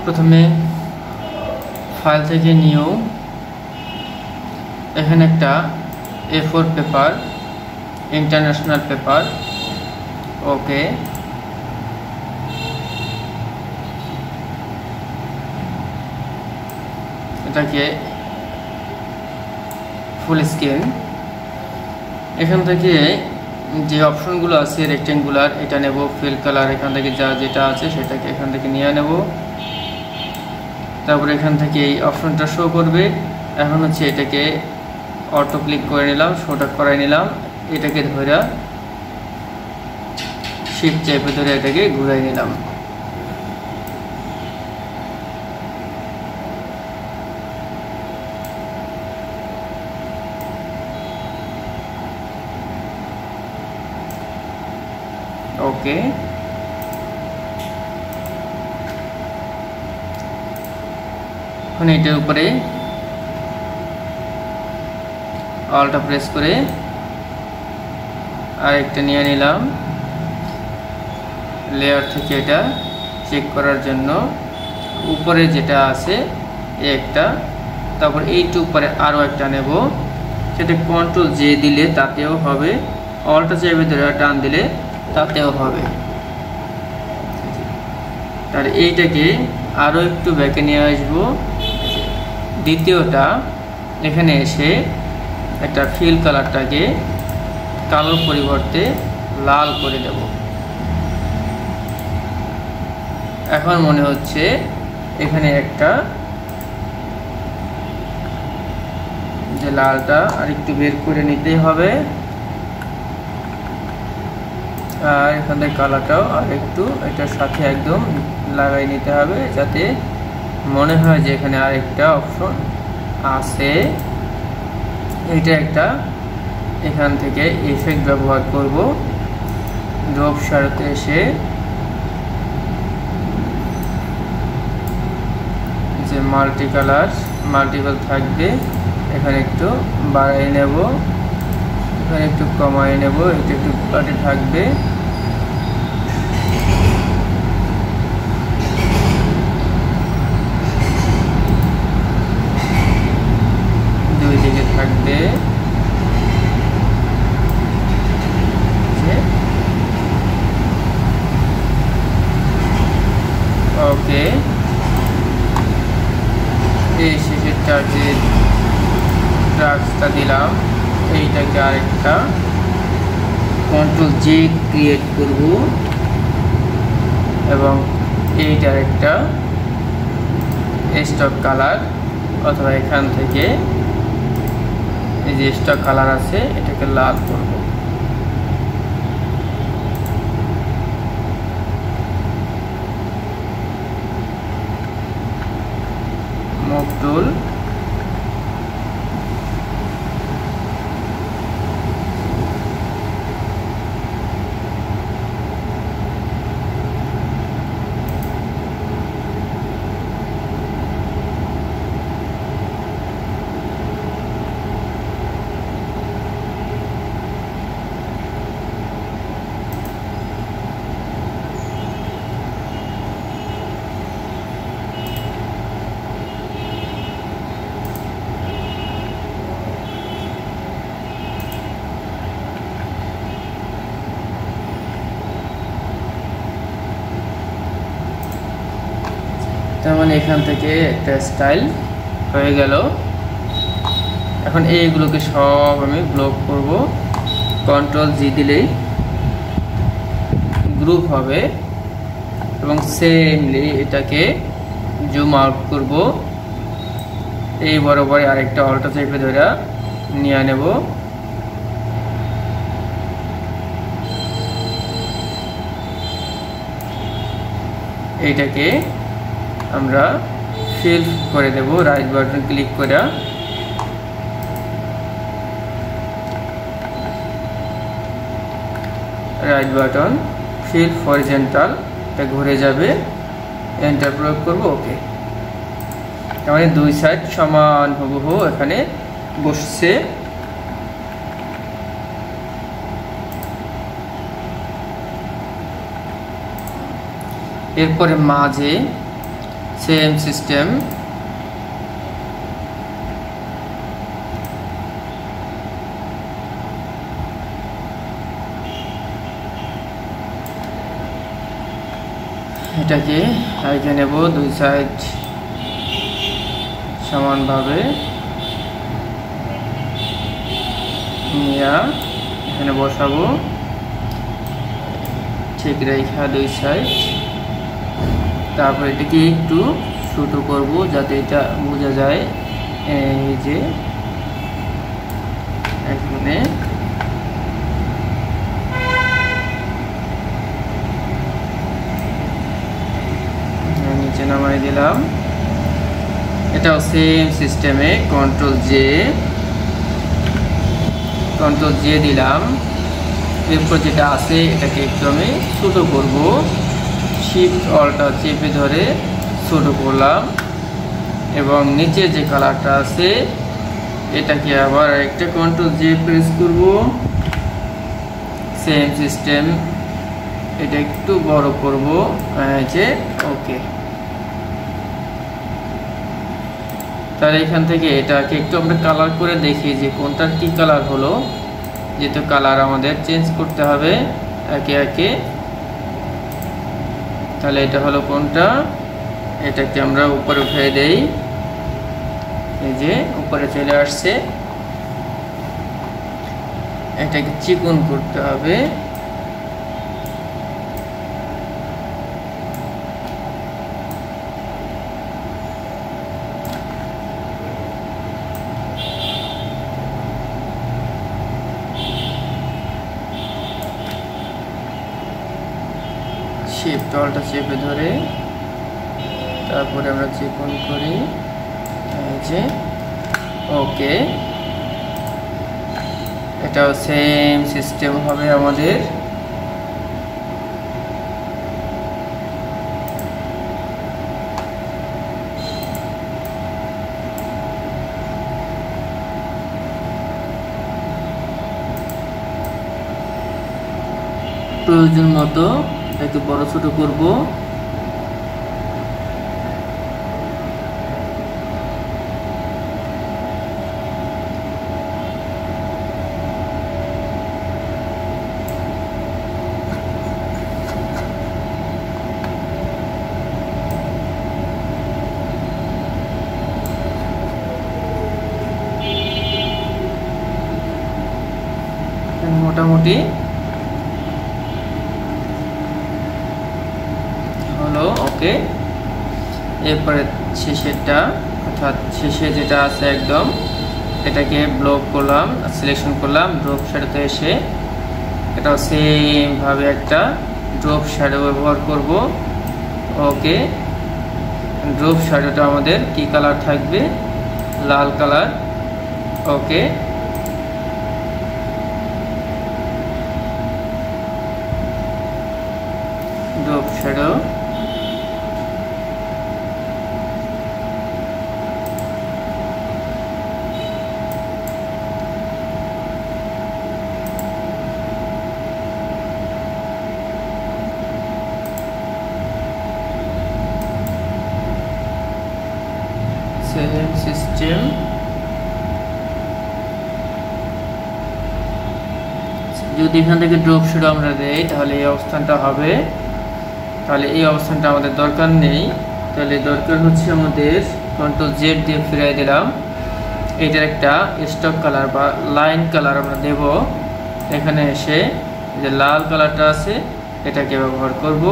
প্রথমে ফাইল থেকে নিউ, এখানে একটা A4 পেপার, ইন্টারন্যাশনাল পেপার, ওকে। এটাকে ফুল স্ক্রিন। এখান থেকে যে অপশনগুলো আছে রেক্টেঙ্গুলার, এটা নেব। ফিল কালার এখান থেকে যেটা আছে সেটাকে এখান থেকে নিয়ে নেব। তারপরে এখান থেকে এই অপশনটা শো করবে। এখন হচ্ছে এটাকে অটো ক্লিক করে নিলাম, শোটা করাই নিলাম। এটাকে ধরে শিফট চেপে ধরে এটাকে ঘুরাই নিলাম। ওকে, এখন এটার উপরে অল্টা প্রেস করে আরেকটা নিয়ে নিলাম লেয়ার থেকে। এটা চেক করার জন্য উপরে যেটা আছে একটা, তারপর এইটু উপরে আরও একটা নেব। সেটা কন্ট্রোল জে দিলে তাতেও হবে, অল্টা চেপে ধরে টান দিলে তাতেও হবে। আর এইটাকে আরও একটু ব্যাকে নিয়ে আসবো। দ্বিতীয়টা এখানে এসে একটা ফিল কালারটাকে কালোর পরিবর্তে লাল করে দেব। এখন মনে হচ্ছে এখানে একটা যে লালটা আর একটু বের করে নিতেই হবে, আর এখান থেকে কালারটাও আর একটু এটার সাথে একদম লাগাই নিতে হবে, যাতে মনে হয় যে এখানে আরেকটা অপশন আছে। এটা একটা এখান থেকে ইফেক্ট ব্যবহার করব। ড্রপ শ্যাডোতে এসে যে মাল্টিপল থাকবে, এখানে একটু বাড়াই নেব, এখানে একটু কমাই নেব, এটা একটু পাটে থাকবে। দুই দিকে থাকবে। ওকে, এই শেষের চার্জের ট্রাক্সটা দিলাম। এইটাকে আরেকটা কন্ট্রোল জে ক্রিয়েট করব এবং এইটার একটা স্টক কালার, অথবা এখান থেকে এই যে স্টক কালার আছে এটাকে লাল করব। মুভ টুল, তার মানে এখান থেকে একটা স্টাইল হয়ে গেল। এখন এইগুলোকে সব আমি ব্লক করব। কন্ট্রোল জি দিলেই গ্রুপ হবে এবং সেমলি এটাকে জুম আউট করব। এই বরাবর আরেকটা অল্টা চেপে ধরে নিয়ে নেব। এইটাকে আমরা ফিল করে দেব। রাইট বাটন ক্লিক করে রাইট বাটন ফিল হরিজন্টাল, এটা ঘুরে যাবে, এন্টার প্রয়োগ করব। ওকে, তার মানে দুই সাইড সমান হুবহু এখানে বসছে। এরপরে মাঝে সেম সিস্টেম এটাকে আইকে নেব, দুই সাইড সমানভাবে নিয়ে এখানে বসাবো, ঠিক রেখা দুই সাইড। তারপর এটাকে একটু ছোট করব যাতে এটা বোঝা যায়। এই যে এখানে নিচে নামাই দিলাম। এটাও সেম সিস্টেমে কন্ট্রোল জে দিলাম। এরপর যেটা আছে এটাকে একটু আমি ছোট করব, শিফট অল্টা চেপে ধরে ছোট করলাম। এবং নিচে যে কালারটা আছে এটাকে আবার একটা কন্ট্রোল জে প্রেস করব, সেম সিস্টেম এটা একটু বড় করব, যে ওকে। তাহলে এখান থেকে এটাকে একটু আমরা কালার করে দেখি যে কোনটার কি কালার হলো, যেহেতু কালার আমাদের চেঞ্জ করতে হবে একে একে। তাহলে এটা হলো কোনটা, এটাকে আমরা উপরে উঠিয়ে দেই, এই যে উপরে চলে আসছে। এটাকে চিকন করতে হবে, শিফট অল্টা চেপে ধরে তারপরে আমরা চিকন করি, এই যে ওকে। এটাও সেম সিস্টেম হবে আমাদের। প্রয়োজন মতো একটু বড় ছোট করব। মোটামুটি হলো, ওকে। এরপরে শেষেরটা, অর্থাৎ শেষে যেটা আছে একদম, এটাকে ব্লক করলাম, সিলেকশন করলাম, ড্রপ শ্যাডোতে এসে এটাও সেম ভাবে একটা ড্রপ শ্যাডো ব্যবহার করব, ওকে। ড্রপ শ্যাডোটা আমাদের কি কালার থাকবে, লাল colour, okay. Drop shadow same system. যদি এখান থেকে ড্রপ শ্যাডো আমরা দেই তাহলে এই অবস্থানটা হবে, তাহলে এই অবস্থানটা আমাদের দরকার নেই। তাহলে দরকার হচ্ছে আমাদের কন্ট্রোল জেড দিয়ে ফিরিয়ে দিলাম। এটার একটা স্টক কালার বা লাইন কালার আমরা দেব। এখানে এসে যে লাল কালারটা আছে এটাকে ব্যবহার করব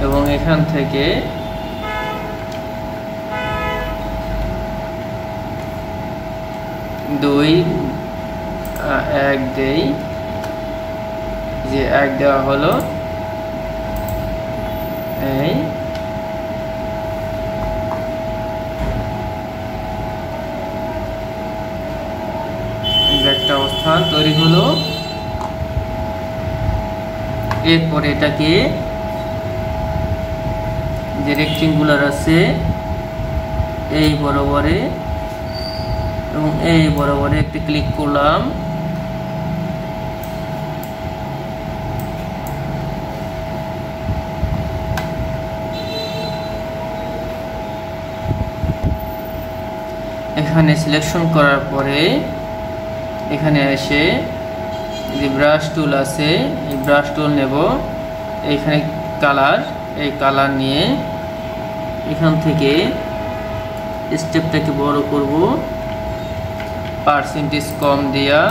এবং এখান থেকে দুই এক দেই, যে এক দেওয়া হলো, এই একটা অবস্থান তৈরি হলো। এরপরে এটাকে যে রেক্টেঙ্গুলার আছে এই বরাবরে এবং এই বরাবরে একটি ক্লিক করলাম, এখানে সিলেকশন করার পরে এখানে এসে যে ব্রাশ টুল আছে এই ব্রাশ টুল নেব, এইখানে কালার, এই কালার নিয়ে এখান থেকে স্টেপটাকে বড় করব, পার্সেন্টেজ কম দেয়া,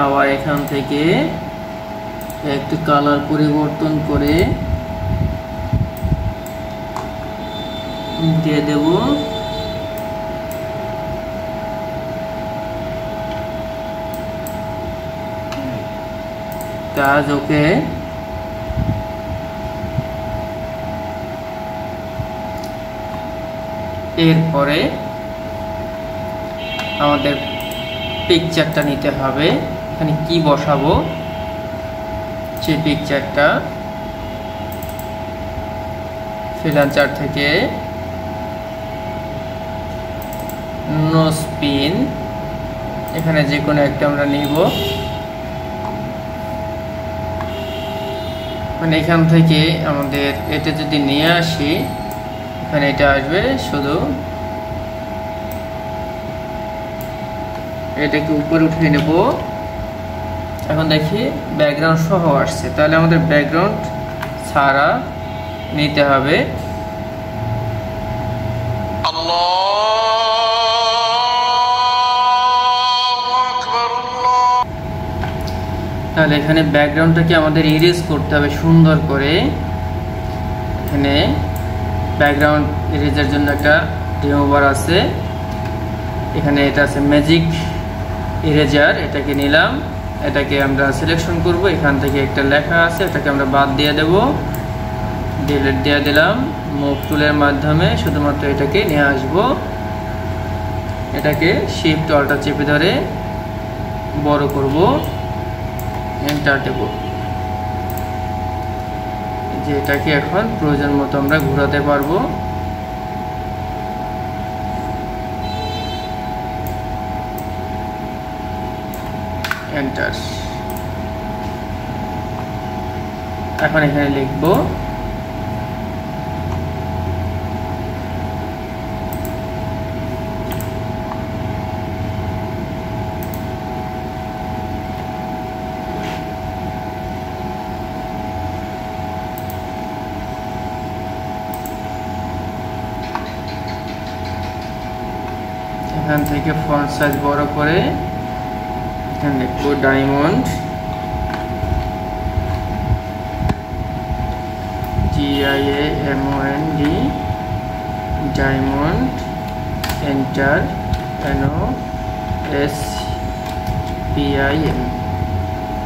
আবার এখান থেকে একটু কালার পরিবর্তন করে দিয়ে দেব। কাজ ওকে। এরপরে আমাদের পিকচারটা নিতে হবে, এখানে কি বসাবো যে পিকচারটা ফ্রিল্যান্সার থেকে নো স্পিন, এখানে যে কোনো একটা আমরা নিব। মানে এখান থেকে আমাদের এটা যদি নিয়ে আসি এখানে এটা আসবে, শুধু এটাকে উপরে উঠিয়ে নেব। এখন দেখি ব্যাকগ্রাউন্ড সহ আসছে, তাহলে আমাদের ব্যাকগ্রাউন্ড ছাড়া নিতে হবে। তাহলে এখানে ব্যাকগ্রাউন্ডটাকে আমাদের ইরেজ করতে হবে সুন্দর করে। এখানে ব্যাকগ্রাউন্ড ইরেজের জন্য একটা রিমুভার আছে, এখানে এটা আছে ম্যাজিক ইরেজার, এটাকে নিলাম, এটাকে আমরা সিলেকশন করব। এখান থেকে একটা লেখা আছে, এটাকে আমরা বাদ দিয়ে দেব, ডিলিট দিয়ে দিলাম। মুভ টুলের মাধ্যমে শুধুমাত্র এটাকে নিয়ে আসব, এটাকে শিফট অল্টার চেপে ধরে বড় করব, এন্টার দেব। যে এটাকে এখন প্রয়োজন মতো আমরা ঘোরাতে পারবো। এন্টার। এখন এখানে লিখব এখান থেকে ফন্ট সাইজ বড় করে এখানে লিখব diamond, DIAMOND, diamond, enter, NOSPIN,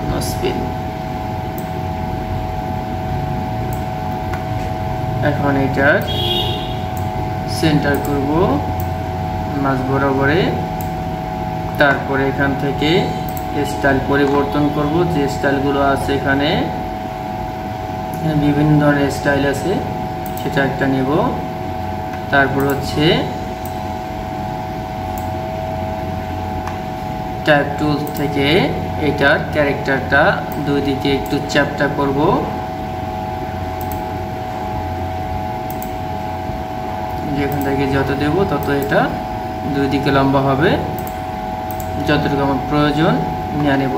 no spin. এখন এটার সেন্টার করব মাঝ বরাবরে। তারপরে এখান থেকে স্টাইল পরিবর্তন করব, যে স্টাইলগুলো আছে এখানে বিভিন্ন ধরনের স্টাইল আছে, সেটা একটা নেব। তারপর হচ্ছে টাইপ টুল থেকে এটার ক্যারেক্টারটা দুই দিকে একটু চ্যাপটা করব, যেখান থেকে যত দেব তত এটা দুই দিকে লম্বা হবে, যতটুকু আমার প্রয়োজন নিয়ে নেব।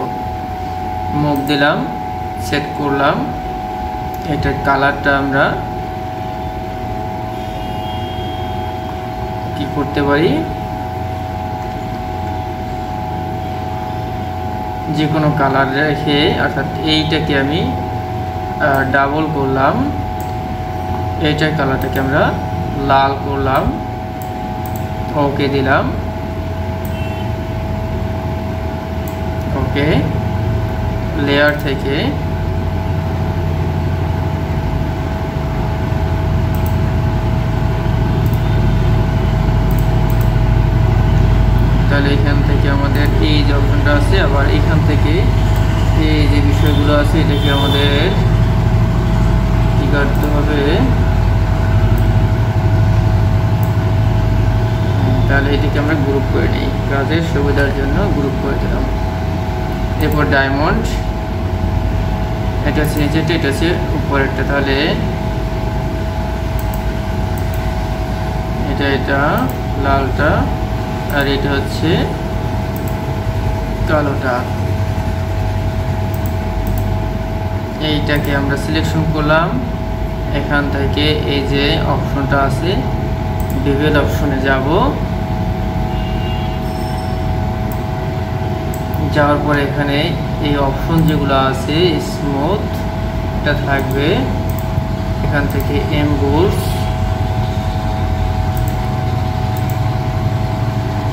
মুভ দিলাম, সেট করলাম। এটার কালারটা আমরা কি করতে পারি, যে কোনো কালার রেখে, অর্থাৎ এইটাকে আমি ডাবল করলাম, এইটার কালারটাকে আমরা লাল করলাম, ওকে দিলাম, ওকে। লেয়ার থেকে তাহলে এখান থেকে আমাদের এই যে অপশনটা আছে, আবার এখান থেকে এই যে বিষয়গুলো আছে এটাকে আমাদের কি করতে হবে, তাহলে এটিকে আমরা গ্রুপ করে নিই, কাজের সুবিধার জন্য গ্রুপ করে দিলাম। এরপর ডায়মন্ড, এটা হচ্ছে নিচেরটা, এটা হচ্ছে উপরেরটা। তাহলে এটা লালটা, আর এটা হচ্ছে কালোটা। এইটাকে আমরা সিলেকশন করলাম। এখান থেকে এই যে অপশনটা আছে বিভেল অপশনে যাব, যাওয়ার পর এখানে এই অপশন যেগুলো আছে স্মুথ এটা থাকবে, এখান থেকে এমবোস,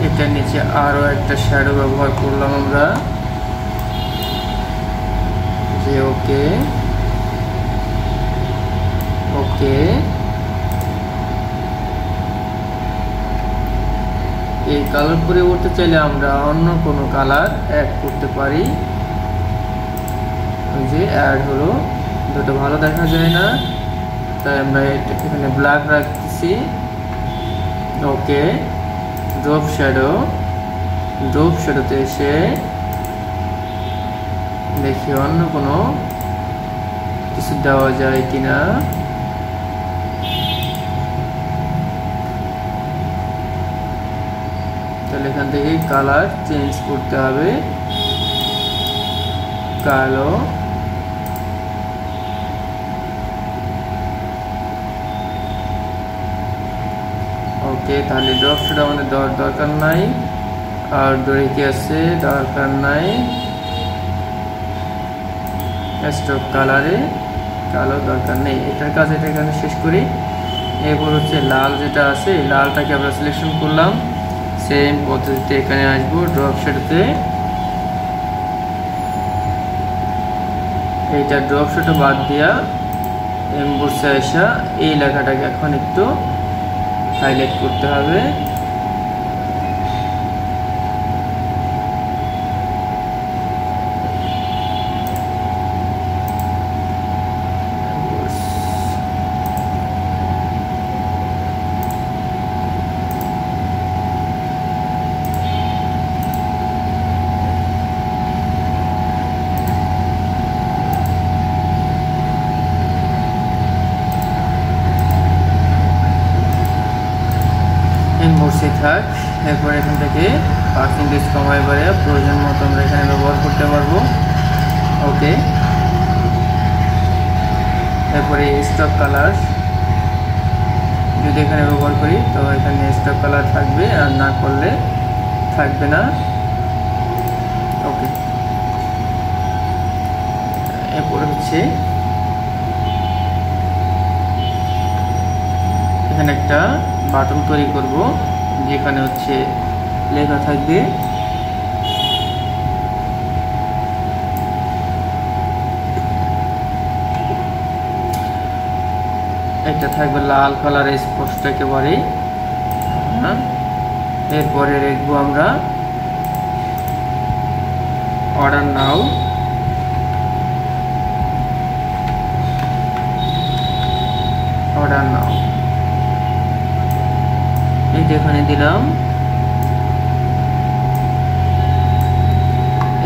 এটার নিচে আরো একটা শ্যাডো ব্যবহার করলাম আমরা, যে ওকে ওকে। এই কালার পরিবর্তে চাইলে আমরা অন্য কোনো কালার অ্যাড করতে পারি। ওই যে অ্যাড হলো, দুটো ভালো দেখা যায় না, তাই আমরা এখানে ব্ল্যাক রাখতেছি। ওকে, ড্রপ শ্যাডোতে এসে দেখি অন্য কোনো কিছু দেওয়া যায় কিনা। তাহলে এখান থেকে কালার চেঞ্জ করতে হবে, কালো, ওকে। তাহলে ড্রপ শ্যাডো আমাদের দরকার নাই, আর ডোরিকি আছে দরকার নাই, স্টক কালারে কালো দরকার নেই। এটার কাজ এটা এখানে শেষ করি। এরপর হচ্ছে লাল যেটা আছে, লালটাকে আমরা সিলেকশন করলাম, সেম পদ্ধতিতে এখানে আসবো ড্রপ শ্যাডোতে। এইটা ড্রপ শ্যাডো বাদ দিয়া এমবোসে আসা এই লেখাটাকে এখন একটু হাইলাইট করতে হবে। মোর্সে থাক। এরপর এখান থেকে পার্সেন্টেজ কমাই বাড়ে প্রয়োজন মতো আমরা এখানে ব্যবহার করতে পারবো। ওকে, এরপরে স্টক কালার যদি এখানে ব্যবহার করি তো এখানে স্টক কালার থাকবে, আর না করলে থাকবে না। ওকে, এরপরে হচ্ছে এখানে একটা বাটন তৈরি করব, যেখানে হচ্ছে লেখা থাকবে এটা থাকবে লাল কালারের স্পষ্ট একেবারে। এরপরে লিখবো আমরা অর্ডার নাও, এইটা এখানে দিলাম।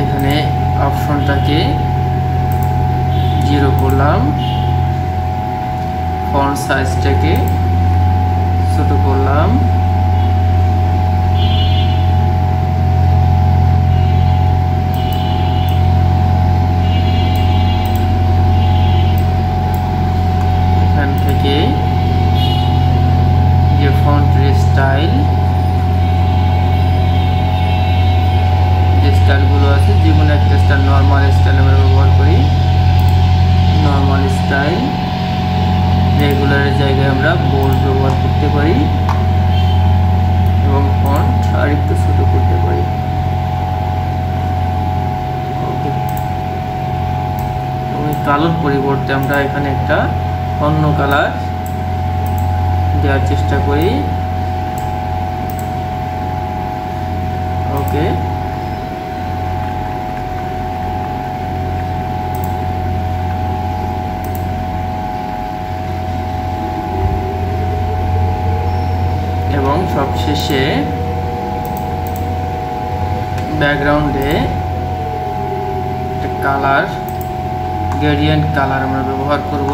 এখানে অপশনটাকে 0 করলাম, ফন্ট সাইজটাকে ছোট করলাম, এখান থেকে যে ফন্টের স্টাইল, যে স্টাইলগুলো আছে যেকোনো একটা স্টাইল, নর্মাল স্টাইল আমরা ব্যবহার করি, নর্মাল স্টাইল। রেগুলারের জায়গায় আমরা বোল্ড ব্যবহার করতে পারি এবং ফন্ট আর একটু ছোট করতে পারি। ওকে, ওই কালোর পরিবর্তে আমরা এখানে একটা অন্য কালার দেওয়ার চেষ্টা করি। ওকে, এবং সবশেষে ব্যাকগ্রাউন্ডে একটা কালার গ্রেডিয়েন্ট কালার আমরা ব্যবহার করব।